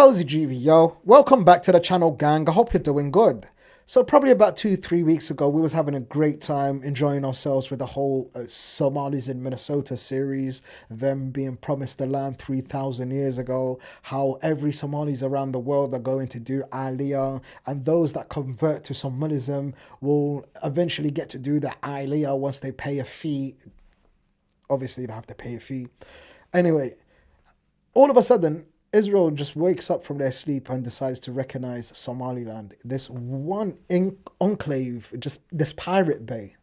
How's it, GV, yo? Welcome back to the channel, gang. I hope you're doing good. So probably about 2-3 weeks ago, we was having a great time enjoying ourselves with the whole Somalis in Minnesota series, them being promised the land 3,000 years ago, how every Somalis around the world are going to do Aliyah, and those that convert to Somalism will eventually get to do the Aliyah once they pay a fee. Obviously, they have to pay a fee. Anyway, all of a sudden, Israel just wakes up from their sleep and decides to recognize Somaliland, this one enclave, just this pirate bay.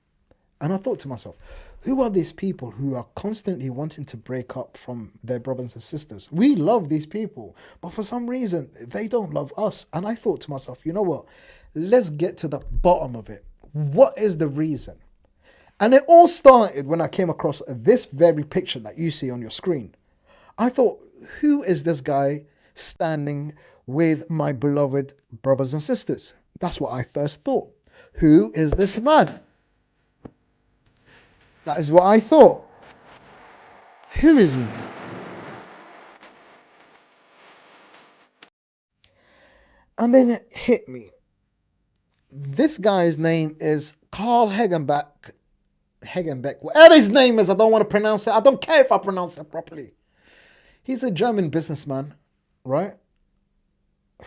And I thought to myself, who are these people who are constantly wanting to break up from their brothers and sisters? We love these people, but for some reason, they don't love us. And I thought to myself, you know what? Let's get to the bottom of it. What is the reason? And it all started when I came across this very picture that you see on your screen. I thought, who is this guy standing with my beloved brothers and sisters? That's what I first thought. Who is this man? That is what I thought. Who is he? And then it hit me. This guy's name is Carl Hagenbeck. Whatever his name is, I don't want to pronounce it. I don't care if I pronounce it properly. He's a German businessman, right?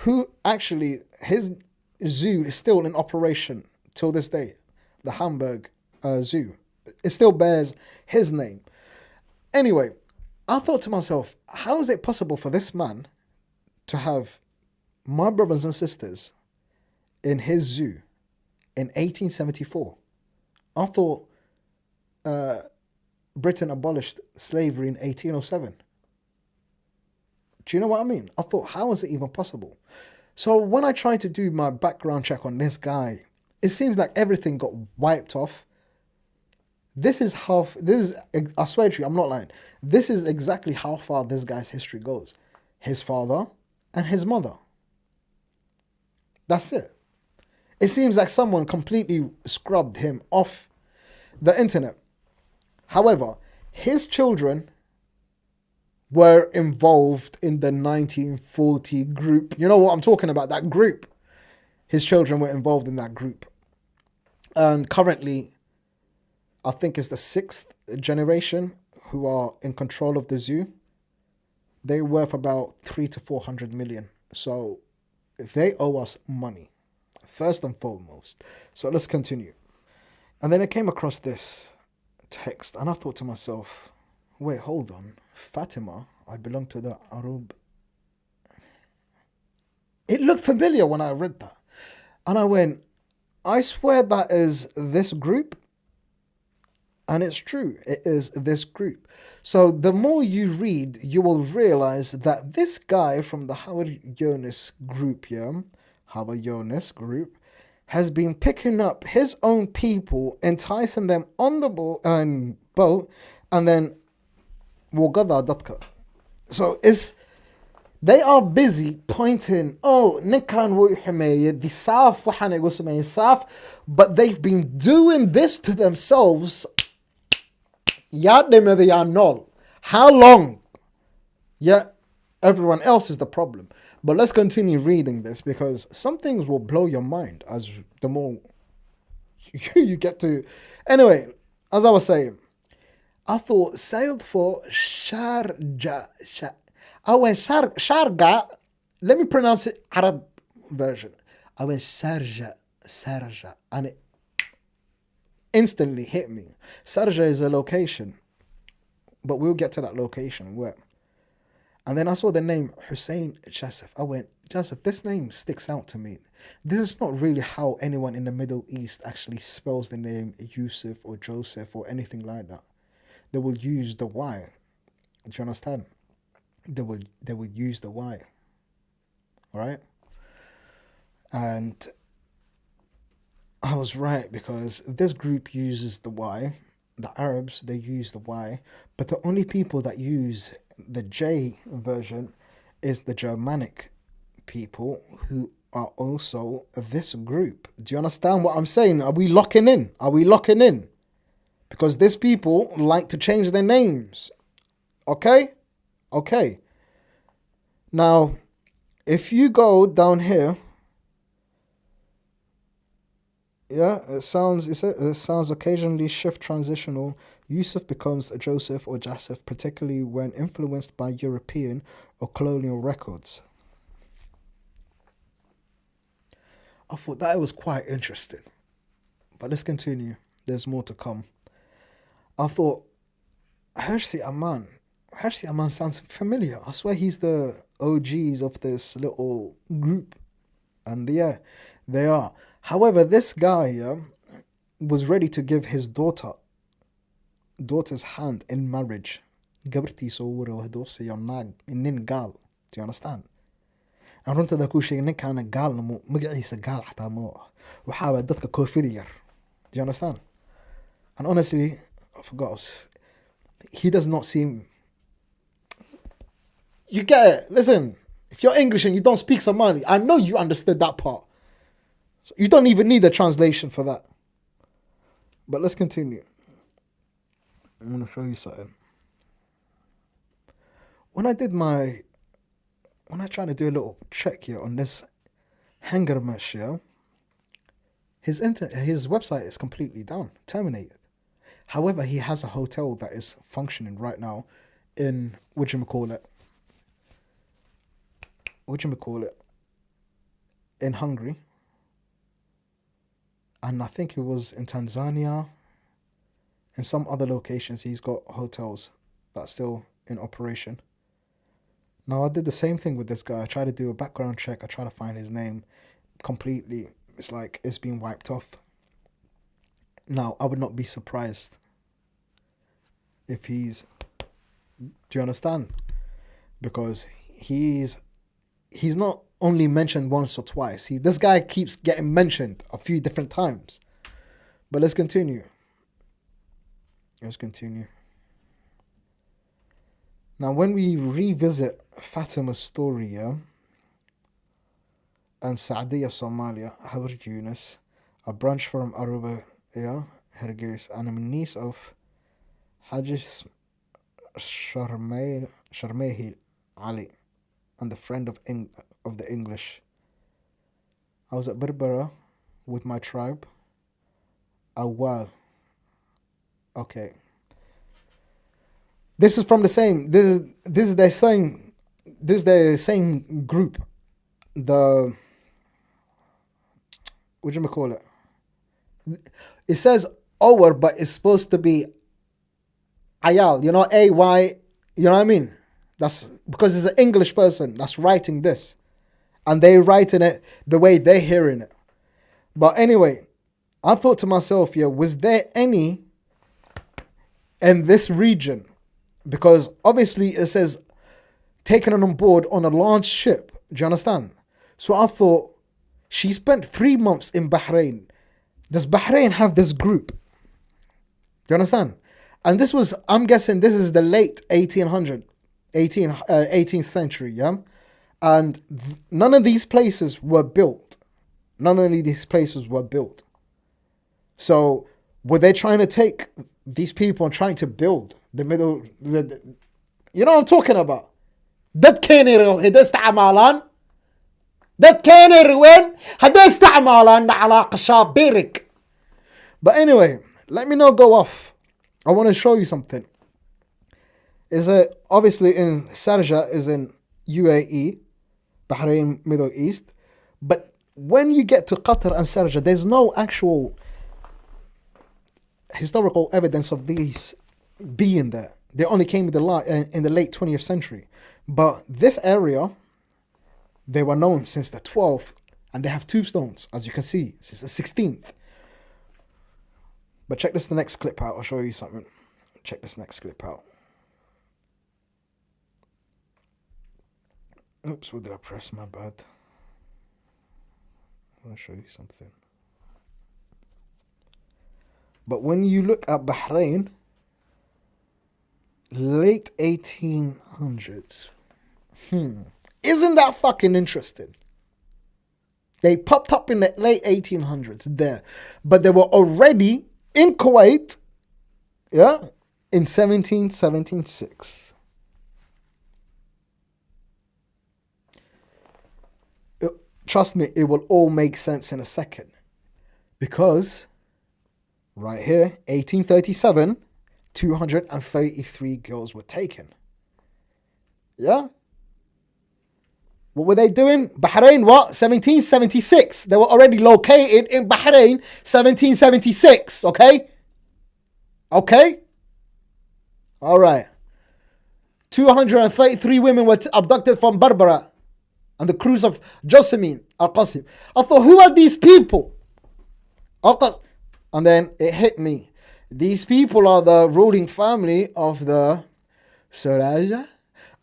Who actually, his zoo is still in operation till this day. The Hamburg Zoo. It still bears his name. Anyway, I thought to myself, how is it possible for this man to have my brothers and sisters in his zoo in 1874? I thought Britain abolished slavery in 1807. Do you know what I mean? I thought, how is it even possible? So when I tried to do my background check on this guy, it seems like everything got wiped off. I swear to you, I'm not lying. This is exactly how far this guy's history goes. His father and his mother. That's it. It seems like someone completely scrubbed him off the internet. However, his children were involved in the 1940 group. You know what I'm talking about, that group. His children were involved in that group. And currently, I think it's the 6th generation who are in control of the zoo. They're worth about 300 to 400 million. So they owe us money, first and foremost. So let's continue. And then I came across this text and I thought to myself, wait, hold on. Fatima, I belong to the Arab. It looked familiar when I read that. And I went, I swear that is this group. And it's true, it is this group. So the more you read, you will realize that this guy from the Harar group, has been picking up his own people, enticing them on the boat, and then so they are busy pointing, but they've been doing this to themselves. How long? Yeah, everyone else is the problem. But let's continue reading this because some things will blow your mind as the more you get to. Anyway, as I was saying, I thought sailed for Sharjah. I went Sharjah. Let me pronounce it Arab version. I went Sharjah, and it instantly hit me. Sharjah is a location, but we'll get to that location where. And then I saw the name Hussein Joseph. I went, Joseph, this name sticks out to me. This is not really how anyone in the Middle East actually spells the name Yusuf or Joseph or anything like that. They will use the Y. Do you understand? They will use the Y. All right? And I was right because this group uses the Y. The Arabs, they use the Y. But the only people that use the J version is the Germanic people who are also this group. Do you understand what I'm saying? Are we locking in? Are we locking in? Because these people like to change their names. Okay? Okay. Now, if you go down here, yeah, it sounds occasionally shift transitional. Yusuf becomes a Joseph or Jasif, particularly when influenced by European or colonial records. I thought that was quite interesting. But let's continue. There's more to come. I thought, Hersi Aman. Hersi Aman sounds familiar. I swear he's the OGs of this little group. And yeah, they are. However, this guy was ready to give his daughter's hand in marriage. Gabrti sowro hadosi yonag nin gal. Do you understand? And runta da ku sheegay ninkaana gaal mo magaciisa gaal xataa mo waxa waa dadka koofida yar. Do you understand? And honestly, I forgot. He does not seem. You get it. Listen, if you're English and you don't speak Somali, I know you understood that part. So you don't even need a translation for that. But let's continue. I'm going to show you something. When I tried to do a little check here on this Hanger mesh, yeah, his website is completely down, terminated. However, he has a hotel that is functioning right now in, in Hungary. And I think it was in Tanzania and some other locations. He's got hotels that's still in operation. Now, I did the same thing with this guy. I tried to do a background check. I tried to find his name completely. It's like it's been wiped off. Now, I would not be surprised if he's... Do you understand? Because he's not only mentioned once or twice. This guy keeps getting mentioned a few different times. But let's continue. Now, when we revisit Fatima's story, yeah, and Saadiya Somalia, Habar Yunus, a branch from Aruba, yeah, Hergeis, and a niece of Hajis Sharmehil Ali, and the friend of the English. I was at Berbera with my tribe. Awal. Okay. This is from the same. This is the same. This is the same group. What do you call it? It says Ower, but it's supposed to be Ayal. You know, AY. You know what I mean? That's because it's an English person that's writing this, and they writing it the way they're hearing it. But anyway, I thought to myself, yeah, was there any in this region? Because obviously it says taken on board on a large ship. Do you understand? So I thought she spent 3 months in Bahrain. Does Bahrain have this group? Do you understand? And this was, I'm guessing this is the late 18th century, yeah? And none of these places were built. So were they trying to take these people and trying to build you know what I'm talking about? That كانوا هدا استعمالان that كانوا وين هدا استعمالان علاقة شابيرك. But anyway, let me not go off. I want to show you something. Is it obviously in Sharjah is in UAE, Bahrain, Middle East, but when you get to Qatar and Sharjah, there's no actual historical evidence of these being there. They only came in the late 20th century. But this area, they were known since the 12th, and they have tombstones, as you can see, since the 16th. But check the next clip out. I'll show you something. Check this next clip out. Oops, what did I press? My bad. I want to show you something. But when you look at Bahrain, late 1800s. Isn't that fucking interesting? They popped up in the late 1800s there. But they were already in Kuwait, yeah, in 1776. Trust me, it will all make sense in a second. Because, right here, 1837, 233 girls were taken. Yeah? What were they doing? Bahrain, what? 1776. They were already located in Bahrain, 1776. Okay? Okay? All right. 233 women were abducted from Barbara and the cruise of Josephine Al-Qasim. I thought, who are these people? And then it hit me. These people are the ruling family of the Suraja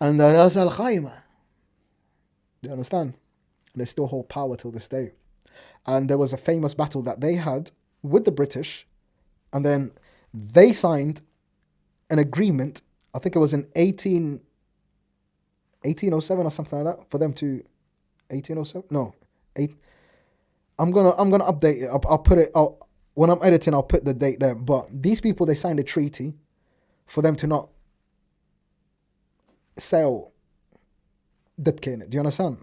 and the Ras Al Khaimah. Do you understand? They still hold power till this day. And there was a famous battle that they had with the British, and then they signed an agreement. I think it was in 1807 or something like that, for them to 1807. No, I'm gonna update it. I'll put it. When I'm editing, I'll put the date there. But these people, they signed a treaty for them to not sell dadkeena. Do you understand?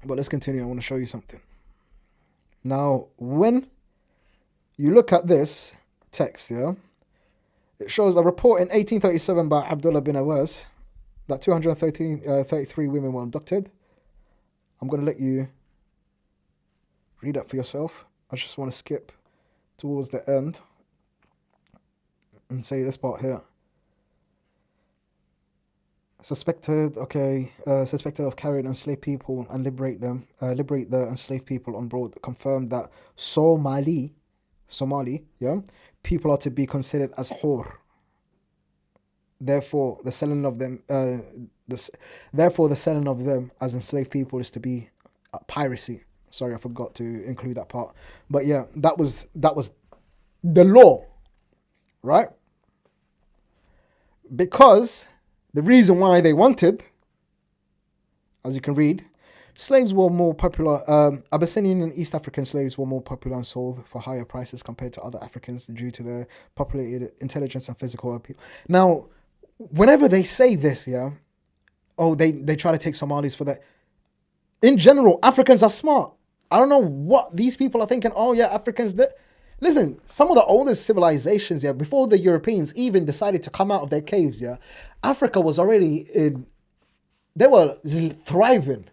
But let's continue. I want to show you something. Now, when you look at this text here, it shows a report in 1837 by Abdullah bin Awaz that 233 women were abducted. I'm going to let you read that for yourself. I just want to skip towards the end and say this part here. Suspected of carrying enslaved people and liberate the enslaved people on board, confirmed that Somali, yeah, people are to be considered as hur. Therefore, the selling of them, as enslaved people is to be piracy. Sorry, I forgot to include that part. But yeah, that was the law, right? Because the reason why they wanted, as you can read, slaves were more popular. Abyssinian and East African slaves were more popular and sold for higher prices compared to other Africans due to their populated intelligence and physical appeal. Now, whenever they say this, yeah, they try to take Somalis for that. In general, Africans are smart. I don't know what these people are thinking. Oh yeah, Africans. Listen, some of the oldest civilizations, yeah, before the Europeans even decided to come out of their caves, yeah, Africa was already they were thriving.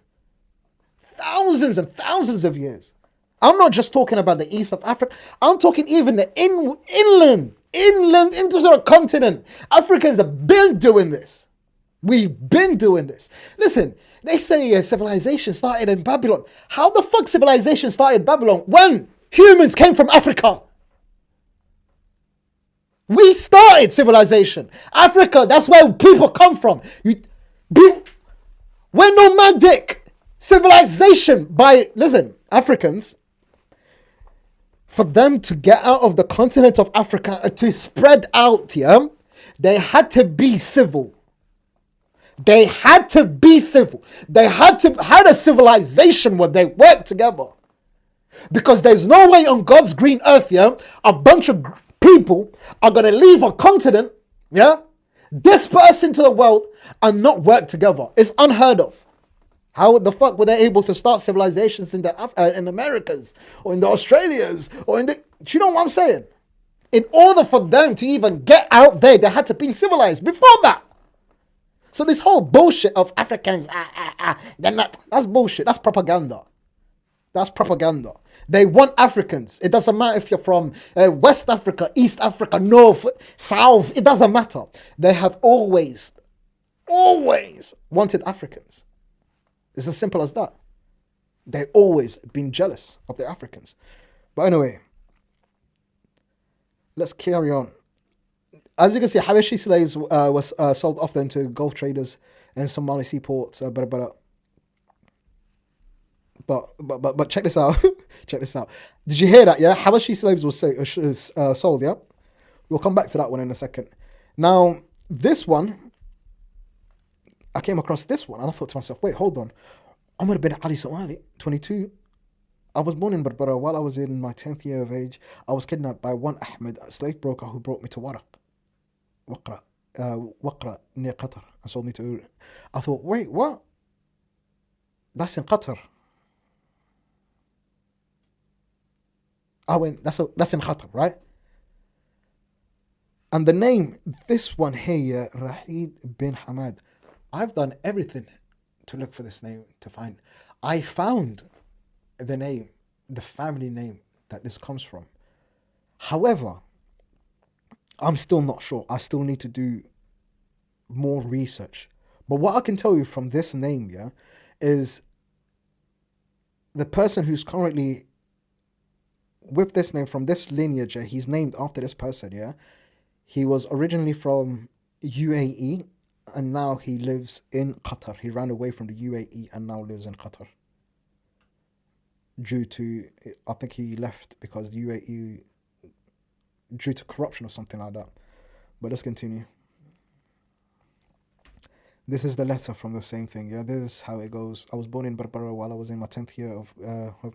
Thousands and thousands of years. I'm not just talking about the east of Africa. I'm talking even the inland into the continent. Africans have been doing this. We've been doing this. Listen, they say civilization started in Babylon. How the fuck civilization started in Babylon when humans came from Africa? We started civilization. Africa, that's where people come from. We're nomadic. Civilization Africans, for them to get out of the continent of Africa and to spread out, yeah, they had to be civil. They had to had a civilization where they worked together. Because there's no way on God's green earth, yeah, a bunch of people are going to leave a continent, yeah, disperse into the world and not work together. It's unheard of. How the fuck were they able to start civilizations in the Americas or in the Australias or in the... Do you know what I'm saying? In order for them to even get out there, they had to be civilized before that. So this whole bullshit of Africans, they're not... That's bullshit. That's propaganda. That's propaganda. They want Africans. It doesn't matter if you're from West Africa, East Africa, North, South. It doesn't matter. They have always wanted Africans. It's as simple as that. They've always been jealous of the Africans. But anyway, let's carry on. As you can see, Habashi slaves was sold often to Gulf traders in Somali seaports. But check this out. Check this out. Did you hear that? Yeah, Habashi slaves was sold. Yeah, we'll come back to that one in a second. Now, this one. I came across this one and I thought to myself, wait, hold on. Omar bin Ali Somali, 22. I was born in Berbera. While I was in my 10th year of age, I was kidnapped by one Ahmed, a slave broker who brought me to Waqra, near Qatar, and sold me to... I thought, wait, what? That's in Qatar. That's in Qatar, right? And the name, this one here, Rahid bin Hamad. I've done everything to look for this name to find. I found the name, the family name that this comes from. However, I'm still not sure. I still need to do more research. But what I can tell you from this name, yeah, is the person who's currently with this name, from this lineage, yeah, he's named after this person, yeah. He was originally from UAE and now he lives in Qatar. He ran away from the UAE and now lives in Qatar. Due to, I think he left because the UAE, due to corruption or something like that. But let's continue. This is the letter from the same thing, yeah. This is how it goes. I was born in Berbera while I was in my 10th year of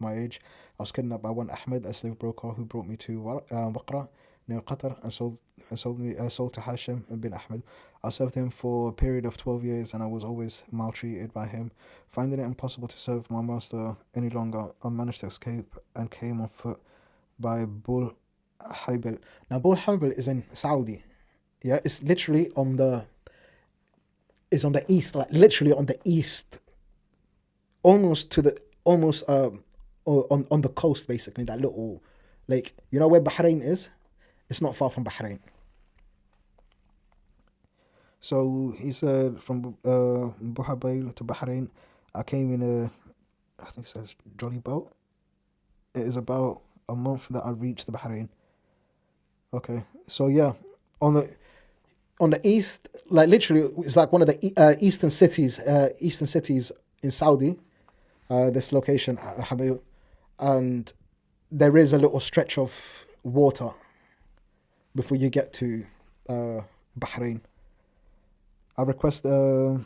my age. I was kidnapped by one Ahmed, a slave broker, who brought me to Waqra near Qatar and sold to Hashim bin Ahmed. I served him for a period of 12 years and I was always maltreated by him. Finding it impossible to serve my master any longer, I managed to escape and came on foot by Bul Haybel. Now, Bul Haybel is in Saudi. Yeah, it's literally on the east, like literally on the east, almost on the coast, basically, that little, like, you know where Bahrain is? It's not far from Bahrain. So he said from Buhabayl to Bahrain, I came in I think it says jolly boat. It is about a month that I reached the Bahrain. Okay, so yeah, on the east, like literally, it's like one of the eastern cities in Saudi. This location, Habayl, and there is a little stretch of water before you get to Bahrain. I request man.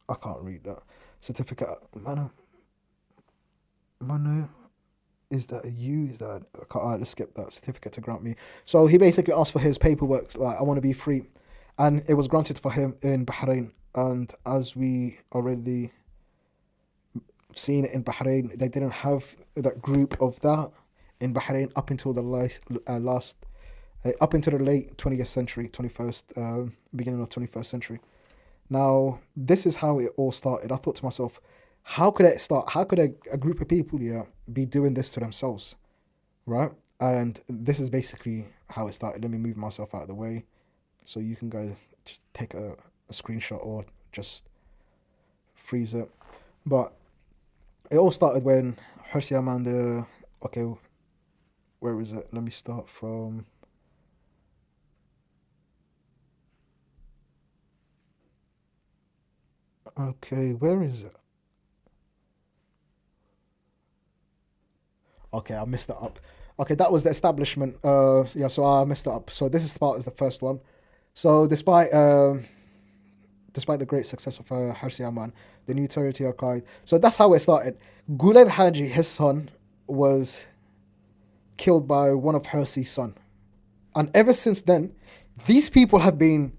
I can't read that certificate. Man. Is that a U? Is that alright, let's skip that. Certificate to grant me. So he basically asked for his paperwork, like, I want to be free. And it was granted for him in Bahrain. And as we already seen it in Bahrain, they didn't have that group of that in Bahrain up until the up into the late 20th century, 21st, beginning of 21st century. Now, this is how it all started. I thought to myself, how could it start? How could a group of people here be doing this to themselves, right? And this is basically how it started. Let me move myself out of the way so you can go just take a screenshot or just freeze it. But it all started when Hirsi Aman, okay, where is it? Let me start from... Okay, where is it? Okay, I messed it up. Okay, that was the establishment. Yeah, so I messed it up. So this is the first one. So despite the great success of Hirsi Aman, the new territory acquired. So that's how it started. Guled Haji, his son, was killed by one of Hirsi's son. And ever since then, these people have been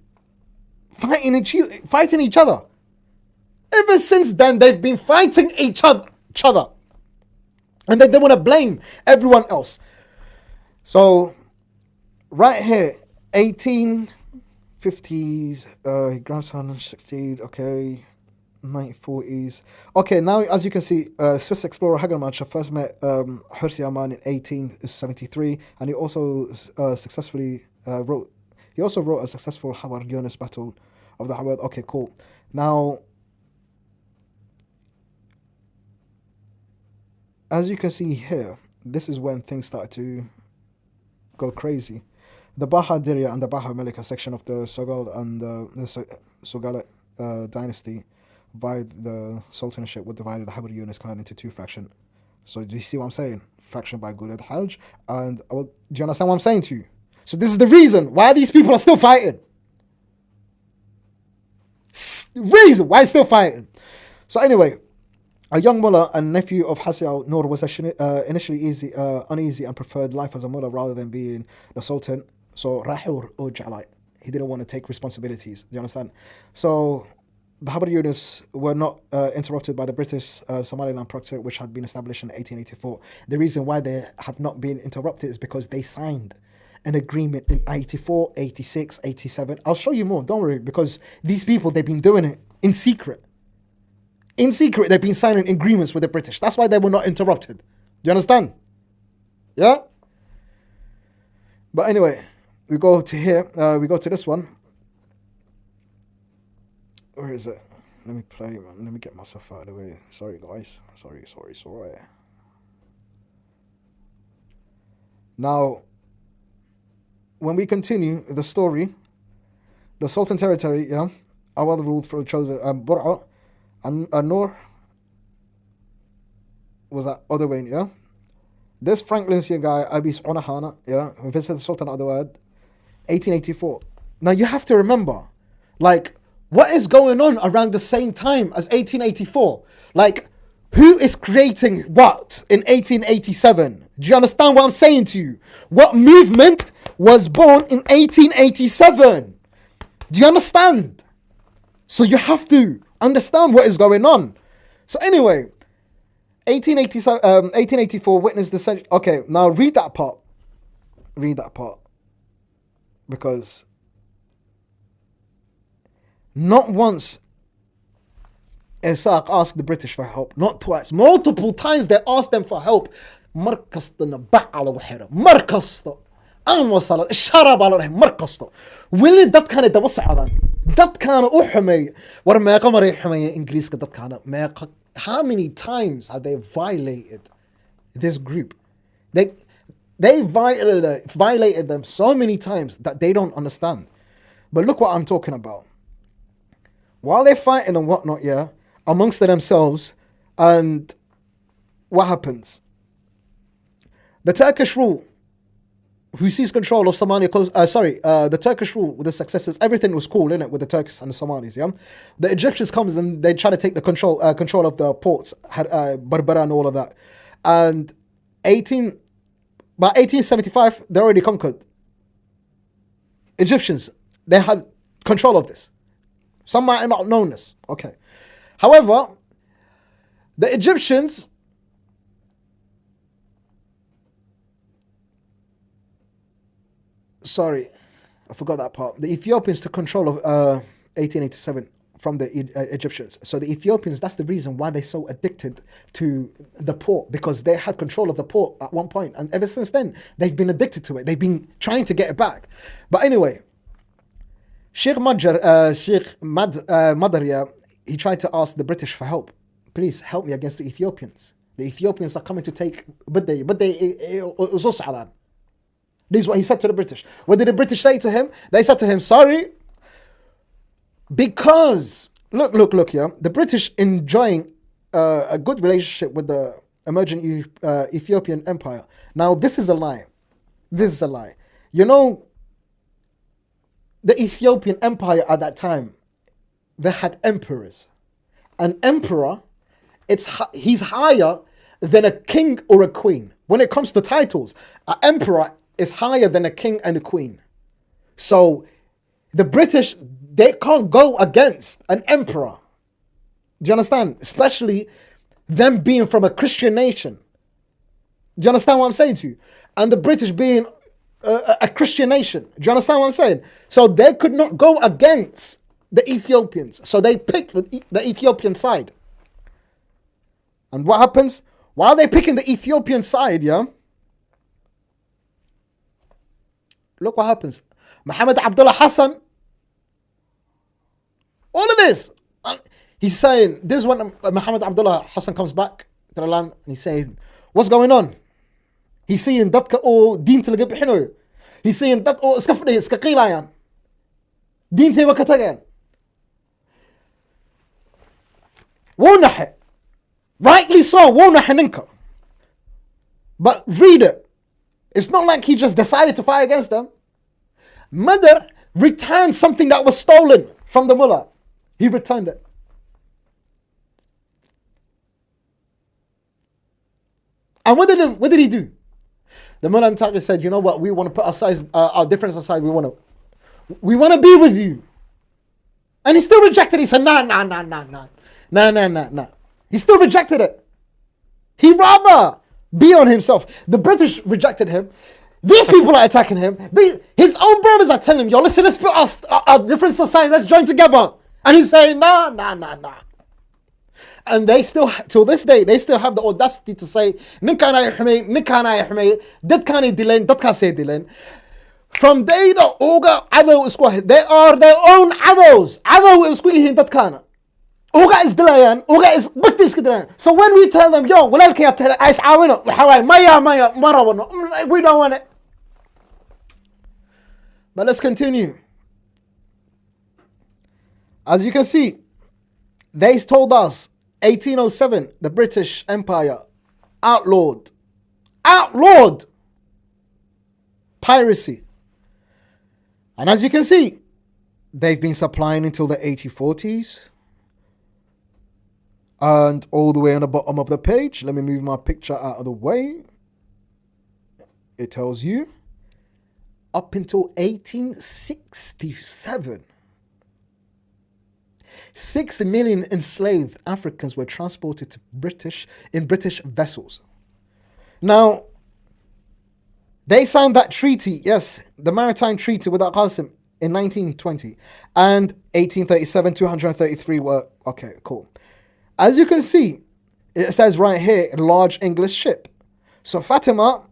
fighting each other. Ever since then, they've been fighting each other. And then they want to blame everyone else. So, right here, 1850s, grandson succeed, okay, 1940s. Okay, now as you can see, Swiss explorer Hagermacher first met Hirsi Aman in 1873, and he also wrote a successful Harar Yunus battle of the Harar. Okay, cool. Now, as you can see here, this is when things started to go crazy. The Baha Dirya and the Baha Malika section of the Sogal and the Sogalit dynasty divided the sultanship, would divide the Habr Yunus clan into two factions. So do you see what I'm saying? Faction by Guled Hajj, and do you understand what I'm saying to you? So this is the reason why these people are still fighting. Reason why still fighting. So anyway, a young mullah and nephew of Hasi al-Nur was initially uneasy and preferred life as a mullah rather than being the sultan. So Rahur Uj'alai, He didn't want to take responsibilities. Do you understand? So the Harar units were not interrupted by the British Somaliland Protectorate, which had been established in 1884. The reason why they have not been interrupted is because they signed an agreement in 84, 86, 87. I'll show you more, don't worry, because these people, they've been doing it in secret. In secret, they've been signing agreements with the British. That's why they were not interrupted. Do you understand? Yeah? But anyway, we go to here. We go to this one. Where is it? Let me play, man. Let me get myself out of the way. Sorry, guys. Sorry. Now, when we continue the story, the Sultan territory, yeah, Awad ruled for chosen Bur'a, and Noor was that other way, yeah. This Franklin's here guy, Abi Su'unahana, yeah, who visited Sultan Adawad, 1884. Now you have to remember, like, what is going on around the same time as 1884? Like, who is creating what in 1887? Do you understand what I'm saying to you? What movement was born in 1887? Do you understand? So you have to understand what is going on. So anyway, 1884 witnessed the century. Okay, now read that part. Read that part. Because not once Isaac asked the British for help. Not twice. Multiple times they asked them for help. Markasta naba'ala wahira. Markasta. An wasala. Sharab ala rahim. Markasta. Willi dad kana daba socdaan. Dad kana u xumeey. War meeqa maray xumeeyay Ingiriiska dad kana. Meeqa. How many times have they violated this group? They violated them so many times that they don't understand. But look what I'm talking about. While they're fighting and whatnot, yeah, amongst themselves, and what happens? The Turkish rule, who seized control of Somalia, the Turkish rule with the successors, everything was cool, innit, with the Turks and the Somalis, yeah? The Egyptians comes and they try to take the control of the ports, Berbera and all of that. And by 1875, they already conquered. Egyptians, they had control of this. Some might not know this. Okay. However, the Egyptians, sorry, I forgot that part. The Ethiopians took control of 1887 from the Egyptians. So the Ethiopians, that's the reason why they're so addicted to the port, because they had control of the port at one point. And ever since then, they've been addicted to it. They've been trying to get it back. But anyway, Sheikh Madar, he tried to ask the British for help. Please help me against the Ethiopians. The Ethiopians are coming to take This is what he said to the British. What did the British say to him? They said to him, sorry, because, look here, the British enjoying a good relationship with the emerging Ethiopian Empire. Now, this is a lie. This is a lie. You know, the Ethiopian Empire at that time, they had emperors. An emperor, he's higher than a king or a queen. When it comes to titles, an emperor is higher than a king and a queen. So the British, they can't go against an emperor. Do you understand? Especially them being from a Christian nation. Do you understand what I'm saying to you? And the British being a Christian nation. Do you understand what I'm saying? So they could not go against the Ethiopians. So they picked the Ethiopian side. And what happens? While they're picking the Ethiopian side, yeah, look what happens. Muhammad Abdullah Hassan, all of this, he's saying, this is when Muhammad Abdullah Hassan comes back to the land, and he's saying, what's going on? He's saying, dadka oo diinta laga bixinayo. He's saying, dad oo iska fadhiya, iska qiilayaan. Diintay waa ka tageen. Wuu naxe. Rightly so, wuu naxe ninka. But read it. It's not like he just decided to fight against them. Madar returned something that was stolen from the mullah. He returned it. And what did he do? The mullah and Taqi said, you know what, we want to put our difference aside. We want We want to be with you. And he still rejected it. He said, nah. He still rejected it. He rather be on himself. The British rejected him. These people are attacking him. His own brothers are telling him, yo, listen, let's put our different societies, let's join together. And he's saying, nah. And they still, till this day, they still have the audacity to say, from day to Oga, they are their own adults. Oga is dilayan, Oga is Batis dilayan. So when we tell them, yo, we don't want it. But let's continue. As you can see, they told us 1807, the British Empire outlawed piracy. And as you can see, they've been supplying until the 1840s. And all the way on the bottom of the page, let me move my picture out of the way. It tells you up until 1867, 6 million enslaved Africans were transported to British vessels. Now, they signed that treaty, yes, the maritime treaty with Al-Qasim in 1920. And 1837, 233 were, okay, cool. As you can see, it says right here, large English ship. So Fatima,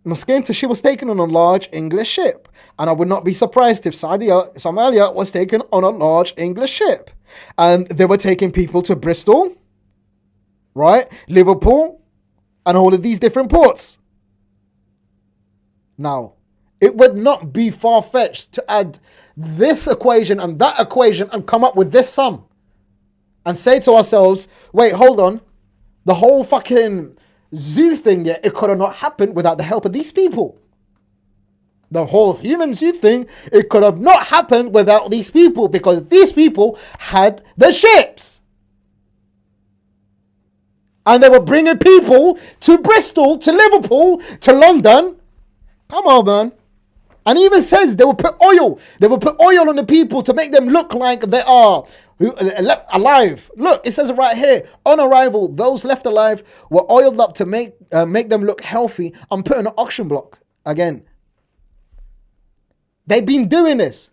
Muskinta, she was taken on a large English ship. And I would not be surprised if Somalia was taken on a large English ship. And they were taking people to Bristol, right? Liverpool, and all of these different ports. Now, it would not be far-fetched to add this equation and that equation and come up with this sum. And say to ourselves, wait, hold on. The whole fucking zoo thing, yeah, it could have not happened without the help of these people. The whole human zoo thing, it could have not happened without these people because these people had the ships. And they were bringing people to Bristol, to Liverpool, to London. Come on, man. And he even says they will put oil. They will put oil on the people to make them look like they are alive. Look, it says it right here. On arrival, those left alive were oiled up to make them look healthy and put in an auction block. Again, they've been doing this.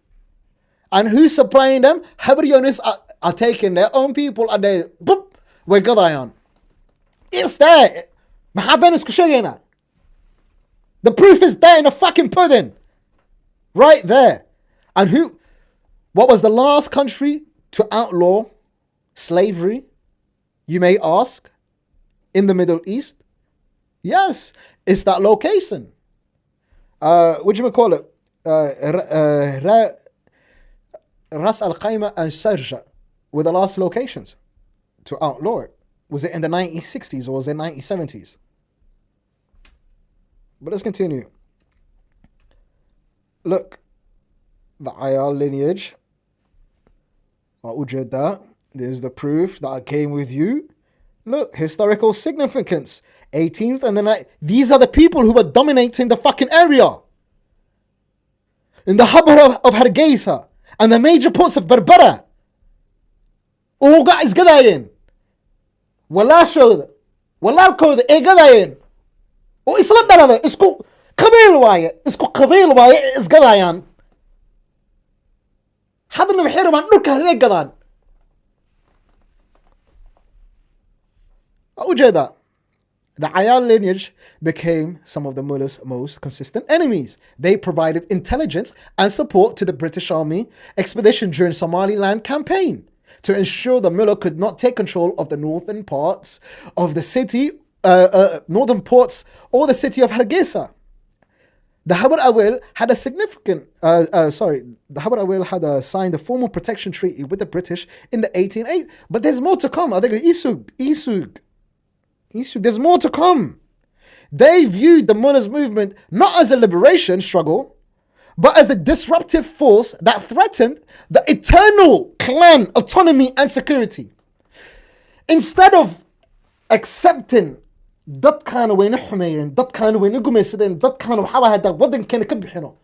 And who's supplying them? Habarionis are taking their own people and they, boop, we're good on. It's there. The proof is there in the fucking pudding. Right there. And what was the last country to outlaw slavery, you may ask, in the Middle East? Yes, it's that location. What do you call it? Ras Al Khaimah and Sharjah were the last locations to outlaw it. Was it in the 1960s or was it 1970s? But let's continue. Look, the Ayal lineage. There's the proof that I came with you. Look, historical significance. 18th and the 19th. These are the people who were dominating the fucking area. In the Harar of Hargeisa and the major ports of Berbera. Oga is gadayin. Wala shod. Wala kod e gadayin. O isla dalada isku qabil waaye. Isku qabil waaye is gadayan. Hadna bixir man dhulka haday gadaan. Ujeda. The Ayal lineage became some of the mullah's most consistent enemies. They provided intelligence and support to the British Army expedition during Somaliland campaign to ensure the mullah could not take control of the northern parts of the city, northern ports or the city of Hargeisa. The Habar Awil had signed a formal protection treaty with the British in the 1880s. But there's more to come. I think Isug. There's more to come. They viewed the Mullah's movement not as a liberation struggle, but as a disruptive force that threatened the eternal clan autonomy and security. Instead of accepting that kind of way, that kind of way, that kind of how I had that waddan kana ka bixino,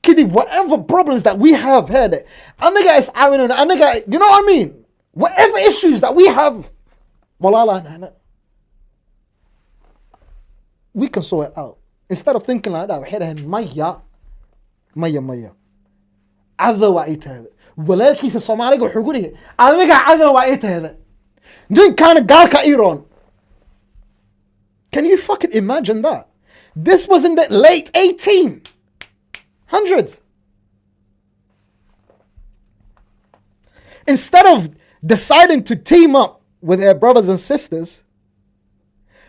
Kiddy, whatever problems that we have here, anaga is awin anaga, you know what I mean? Whatever issues that we have, we can sort it out. Instead of thinking like that, maya. Cadow waa ay tahda. Walaalkiisa Soomaaliga wuxuu ku leeyahay adiga cadow waa ay tahda. Ninkan gaalka Iran. Can you fucking imagine that? This was in the late 1800s. Instead of deciding to team up with their brothers and sisters,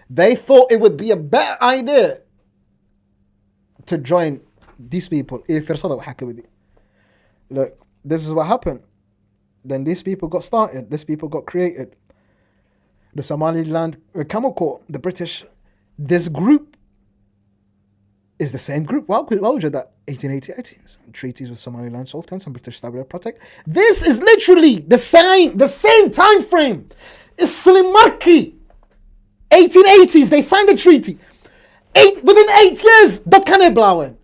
they thought it would be a better idea to join these people. Look, this is what happened. Then these people got started. These people got created. The Somaliland Camel Corps, the British, this group is the same group. Why would you that 1888 treaties with Somaliland sultans and British stability protect? This is literally the same time frame. Islam Marki, 1880s, they signed the treaty. Within 8 years, that kind of blowing.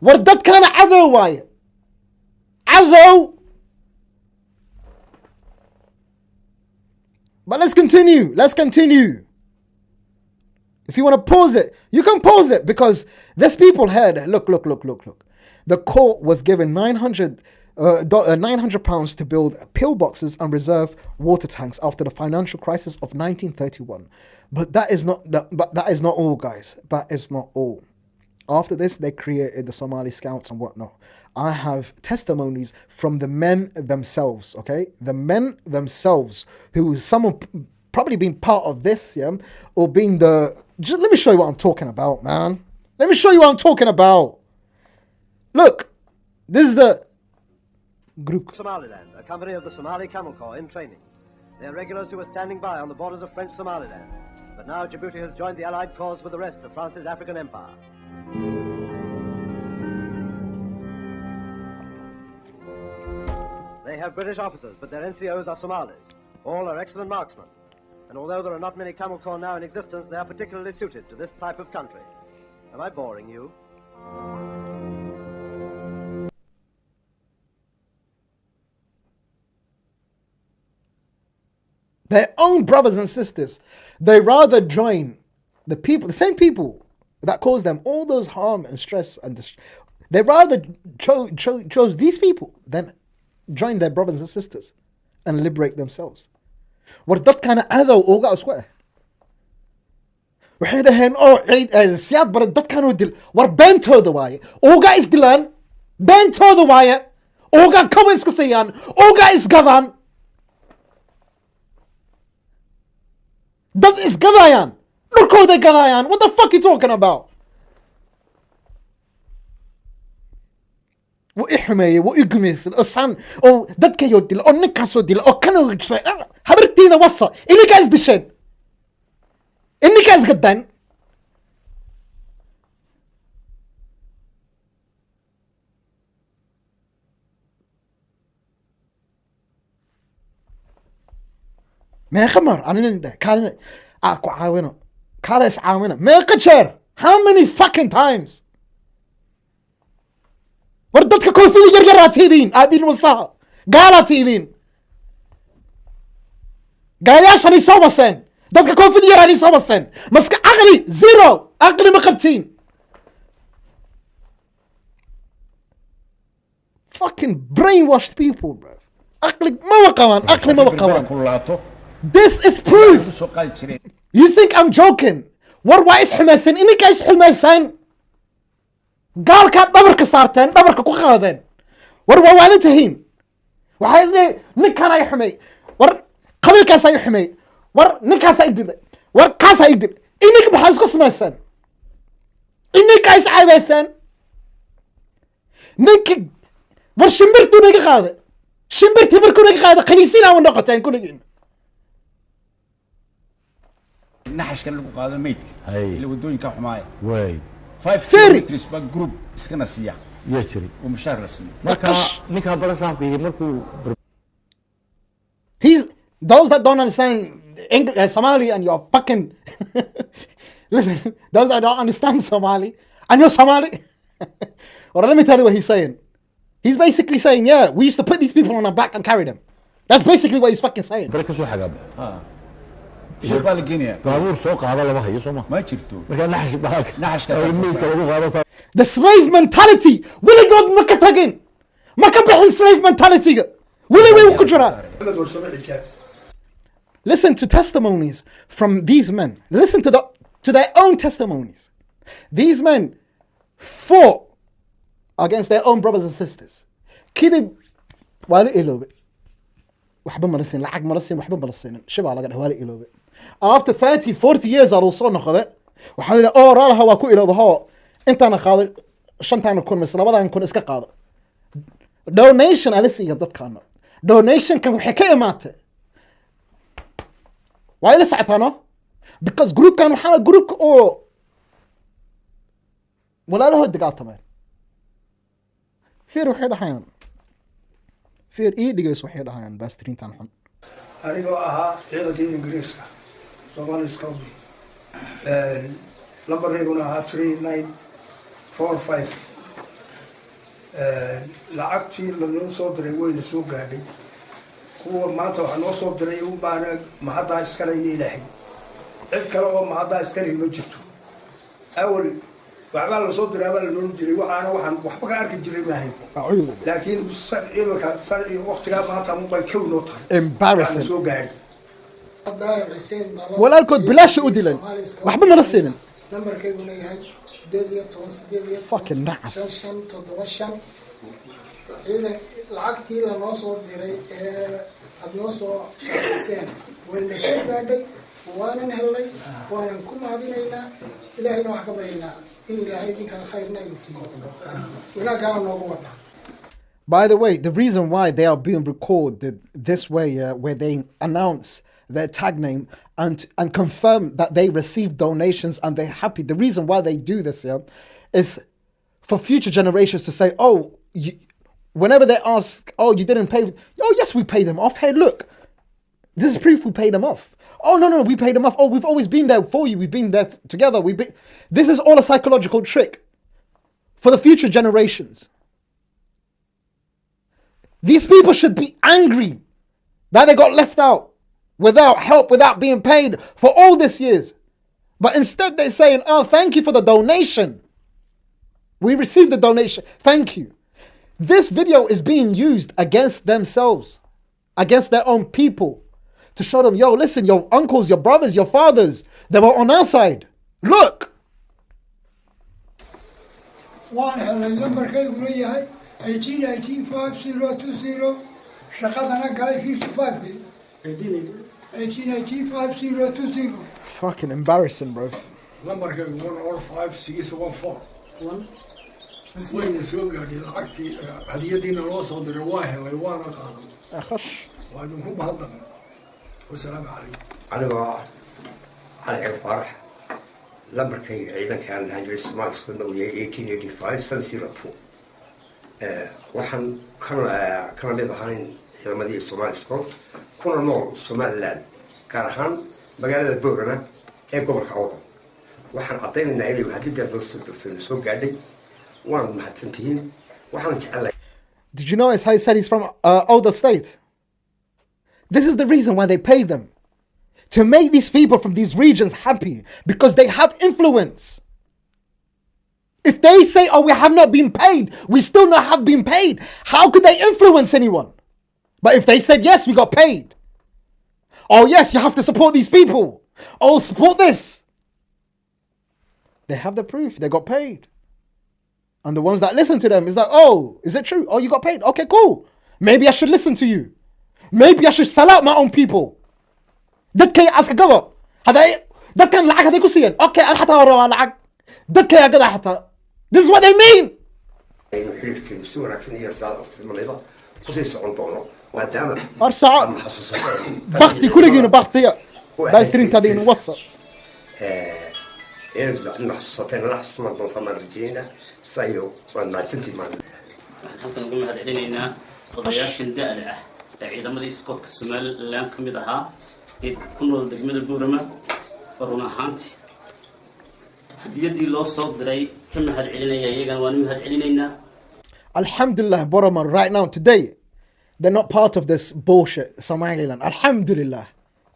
What that kind of other way? Other. But let's continue. If you want to pause it, you can pause it because there's people here. Look. The court was given £900 to build pillboxes and reserve water tanks after the financial crisis of 1931. But that is not all, guys. That is not all. After this, they created the Somali Scouts and whatnot. I have testimonies from the men themselves, okay? The men themselves, who some have probably been part of this, yeah? Or being let me show you what I'm talking about, man. Let me show you what I'm talking about. Look, this is the group. Somaliland, a company of the Somali Camel Corps in training. They are regulars who were standing by on the borders of French Somaliland. But now Djibouti has joined the Allied cause with the rest of France's African empire. They have British officers, but their NCOs are Somalis. All are excellent marksmen. And although there are not many Camel Corps now in existence, they are particularly suited to this type of country. Am I boring you? Their own brothers and sisters, they rather join the same people that caused them all those harm and stress they rather chose these people than join their brothers and sisters and liberate themselves. What that kind of other oga square? waxay dhaheen siyaad bare dadkan dil war beentooda waaye oga isdilaan beentooda waaye oga kaba iska siiyaan oga isgadaan dad isgadayaan dhulkooda gadayaan. What the fuck are you talking about? وإحمي وإجمس الأصان أو دتك يوديل أو نكاس وديل أو كانوا يجسوا حبرتينا وصا إني كاس دشين إني كاس قدان ما خمر أنا كان أكو عاونه كارس عاونه ما قدر how many fucking times وردتك كوفي يرجرات هيدين أبين وصاها قالت هيدين قال يا شاني صوبسن دتك كوفي يراني صوبسن مسك عقلي زيرو عقلي مقبتين fucking brainwashed people bro. عقلي ما وقوان This is proof. You think I'm joking? War is حماسن إني كايس حماسن قال كان دبرك صارتين دبرك كو قادين war waantahin waxa isle ninkan ay xumay war qabiilkaas ay xumay war ninkaas ay diday war kaas ay did inig maxaa isku samaysan inig kaas caabaysan ninki war shimbirtu naga qaade shimbirti markuu naga qaade qaniisiina oo noqotaan kuligeen naxashka lagu qaado meedka ila wadooyinka xumaaya way 5 kilometers per group iskana siya yachiri ومشار رسمي ninka bala saabkii markuu he's those that don't understand English, Somali and you're fucking listen those that don't understand Somali and you're Somali Or let me tell you what he's saying. He's basically saying, yeah, we used to put these people on our back and carry them. That's basically what he's fucking saying. بركة سو حاجة شوف بالك جينيا بابور سوق هذا لما هي سوما ما شفتوا مركا نحش بهاك نحش الميل كلامو هذا The slave mentality. Willie God Makatagan. Makabahi slave mentality. Willie Kujara. Listen to testimonies from these men. Listen to their own testimonies. These men fought against their own brothers and sisters. كده والي إلوبي وحبا مرسين لعق مرسين وحبا مرسين شبه على قد والي إلوبي. After 30-40 years على وصلنا خذ وحنا رالها واكو إلوبي هوا أنت أنا خاضر شنتان نكون مثلا بدنا نكون إسكا قاضي. Donation أليسي يضد كانوا. Donation كان حكاية ماته. واي لسه عطانا because group كانوا حاله group أو ولا له الدقات تمام. فير وحيد أحيان فير إيه دقيس وحيد أحيان بس ترين تنحن أنا وأها عيدا دي إنجليزكا Somalis كوبي لمبر هيرونا 3945 لعقتي لنو صدري وين سوق هذه هو ما توه نو صدري وما ما هذا إسكالي إلهي إسكالي ما هذا إسكالي مجتو أول وعمل صدر هذا النجري وأنا وحبك أركض جري معي لكن صار وقت ما تمو بيكون نطر embarrassing ولا الكود بلاش أوديلن وحبنا مرسلين نمبر كي يقول لي سديدية fucking نعس شن تدوشن إذا العقتي لنوصل دري النوصل شخصين والنشيد بعدي وانا نهلي وانا نكون هذينا إلهي نوحكمينا إن إلهي دين كان خيرنا يسير ولا كان نوقف. By the way, the reason why they are being recorded this way, where they announce their tag name and confirm that they receive donations and they're happy, the reason why they do this is for future generations to say, oh, whenever they ask, oh, you didn't pay, oh, yes, we paid them off. Hey, look, this is proof we paid them off. Oh, no, we paid them off. Oh, we've always been there for you. We've been there together. This is all a psychological trick for the future generations. These people should be angry that they got left out without help, without being paid for all these years. But instead they're saying, oh, thank you for the donation. We received the donation. Thank you. This video is being used against themselves, against their own people, to show them, yo, listen, your uncles, your brothers, your fathers, they were on our side. Look. Fucking embarrassing, bro. Number 105-614. وين يسوق هذه العكتي هذه دينا الوصل درواها ويوانا قالوا أخش وهذا هم هذا والسلام عليكم. أنا على فرح لما كي عيدا كان هنجري الصوماليس كنا ويا 1885 سنة 02 وحن كنا بيضحين إذا مدي الصوماليس كنا نور Somaliland كارهان مجال بورنا قبل كعوضة وحن عطينا النايل وهدي بيضرس السوق قاعدين وان محتنتين وحن تعلق. Did you notice how he said he's from Older State? This is the reason why they pay them. To make these people from these regions happy. Because they have influence. If they say, oh, we have not been paid, we still not have been paid, how could they influence anyone? But if they said, yes, we got paid. Oh, yes, you have to support these people. Oh, support this. They have the proof. They got paid. And the ones that listen to them is like, oh, is it true? Oh, you got paid. Okay, cool. Maybe I should listen to you. Maybe I should sell out my own people. dadkay aska gado haday dadkan lacag haday ku siiyeen okay aan xataa rabaa lacag dadkay gada xataa. This is what they mean. أرسع بختي كل جينا بختية بايسترين تدين وصل. halkan ugu mahad celinaynaa odayaashan da'da ah ee ciidamadii Scotland Somaliland ka mid ahaa ee ku nool degmada Buurama run ahaantii hadiyadii loo soo diray ka mahad celinaya iyagana waan mahad celinaynaa Alhamdulillah, Boromar, right now, today, they're not part of this bullshit, Somaliland. Alhamdulillah.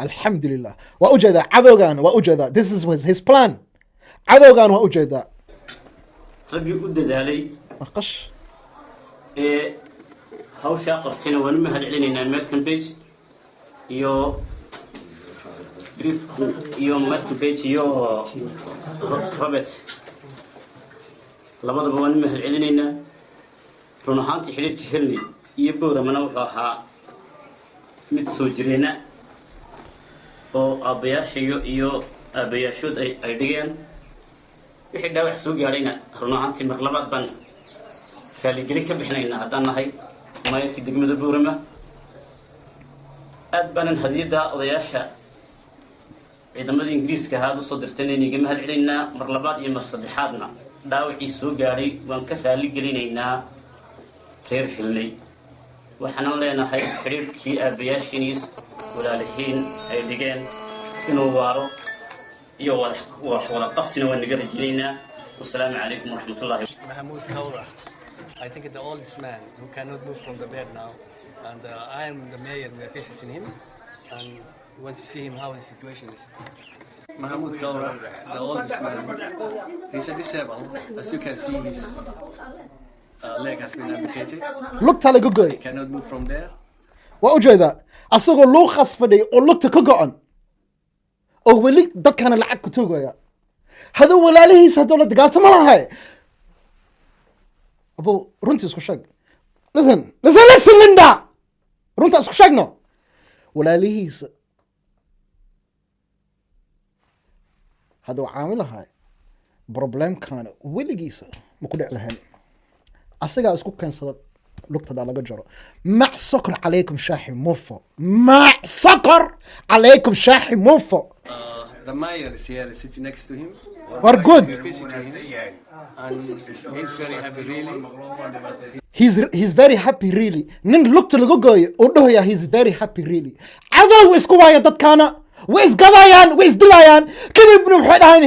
Alhamdulillah. وأوجد عذوغان وأوجد. This was his plan. عذوغان وأوجد. رجي قد ذالي قش. هوشا قرتنا ونمها علينا أمريكان بيج يو بريف يو أمريكان بيج يو رابط لبض ونمها علينا رونهانتي حليت كهلني يبور من وقعها متسوجرينا oo aabayaashiyo iyo aabayaashood ay dhigeen wixii dhaawac soo gaarayna runaantii mar labaad ban kaaligeli ka bixinayna haddaan nahay maayirkii degmada buurama aad baanan hadiyada odayaasha ciidamada ingiriiska ahaad usoo dirteen inayga mahad celinaynaa mar labaad iyo mar saddexaadna dhaawacii soo gaaray waan ka raali gelinaynaa reer xilnay waxaanan leenahay xiriirkii aabayaashiiniis walaalihiin ay dhigeen inuu waaro iyo wada qabsina waan naga rajaynaynaa wassalaamu calaykum waraxmatullaahi Mahmoud Kaura. I think the oldest man who cannot move from the bed now, and I am the mayor. We are visiting him, and we want to see him how his situation is. Mahmoud Kaura, the oldest man, he's a disabled. As you can see, his leg has been amputated. Look, Talagugoy. He cannot move from there. وأوجد أصله لو خصفني أقول تكجعن أو ولي ده كان العك كتوجا هذا ولا ليه سهدولة دقات ما هاي أبو رنتي اسكو شق listen ليندا رنتي اسكو شقنا ولا ليه هذا عامل هاي بروبلم كان ولي جيسه مكود على هني أصلا اسكو كان صدر لقطة ده لقى جرى مع سكر عليكم شاحي موفى مع سكر عليكم شاحي موفى The mayor is here, sitting next to him. We're good. And he's very happy, really. He's very happy, really. Nin looked to the guy, Odoya, he's very happy, really. Other was Kuwaya that kana, where's Gavayan, where's Dilayan,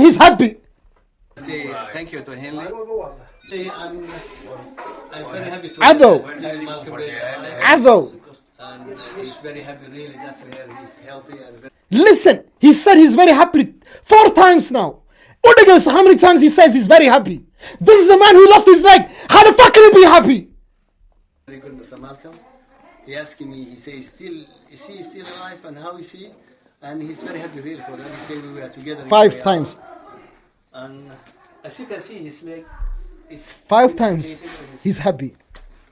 he's happy. Say thank you to Henley. I'm very happy to Ado. Ado. And he's very happy, really. That's where he's healthy and very. Listen, he said he's very happy 4 times now. Odegas, how many times he says he's very happy? This is a man who lost his leg. How the fuck can he be happy? Very good, Mr. Malcolm. He asked me, he says, is he still alive and how is he? And he's very happy, really, for that. He said we were together. 5 times. And as you can see, his leg is 5 times. He's happy.